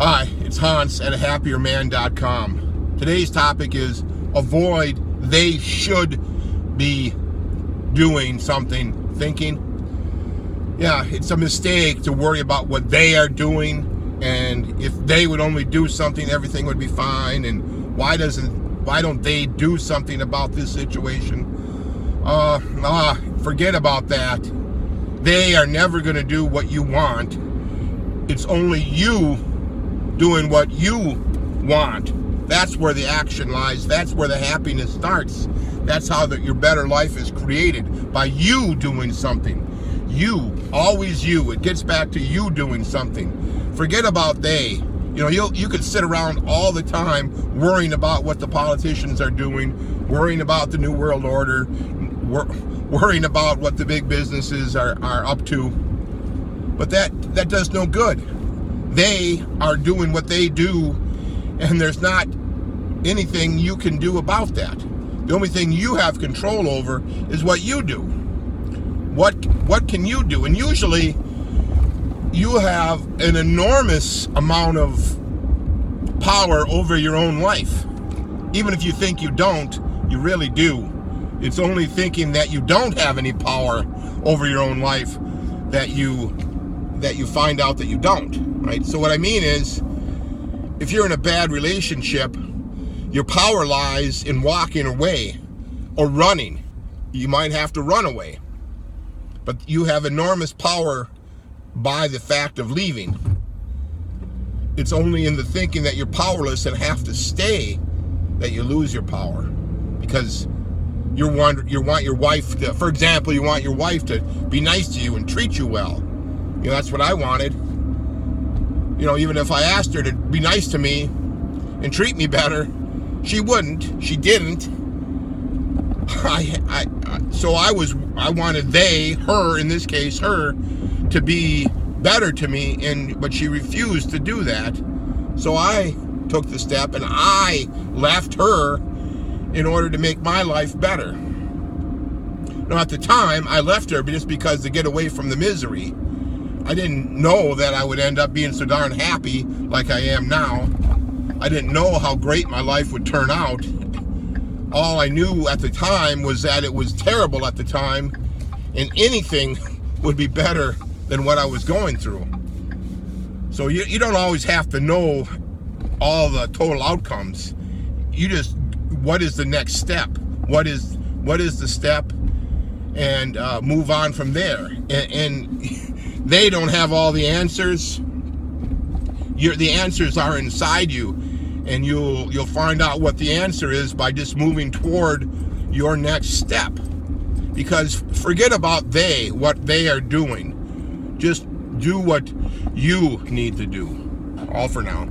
Hi, it's Hans at ahappierman.com. Today's topic is avoid they should be doing something, thinking. Yeah, it's a mistake to worry about what they are doing, and if they would only do something, everything would be fine, and why don't they do something about this situation? Forget about that. They are never going to do what you want. It's only you doing what you want. That's where the action lies. That's where the happiness starts. That's how your better life is created, by you doing something. You, always you. It gets back to you doing something. Forget about they. You know, you could sit around all the time worrying about what the politicians are doing, worrying about the New World Order, worrying about what the big businesses are up to. But that does no good. They are doing what they do, and there's not anything you can do about that. The only thing you have control over is what you do. What can you do? And usually you have an enormous amount of power over your own life. Even if you think you don't, you really do. It's only thinking that you don't have any power over your own life that you find out that you don't. Right? So what I mean is, if you're in a bad relationship, your power lies in walking away or running. You might have to run away, but you have enormous power by the fact of leaving. It's only in the thinking that you're powerless and have to stay that you lose your power, because you want your wife to, for example, you want your wife to be nice to you and treat you well. You know, that's what I wanted. You know, even if I asked her to be nice to me and treat me better, she wouldn't. She didn't. So I wanted her, in this case, her, to be better to me, but she refused to do that. So I took the step and I left her in order to make my life better. Now, at the time, I left her just because to get away from the misery. I didn't know that I would end up being so darn happy like I am now. I didn't know how great my life would turn out. All I knew at the time was that it was terrible at the time, and anything would be better than what I was going through. So you don't always have to know all the total outcomes. You just, what is the next step? What is the step? And move on from there. And they don't have all the answers. The answers are inside you, and you'll find out what the answer is by just moving toward your next step. Because forget about what they are doing. Just do what you need to do. All for now.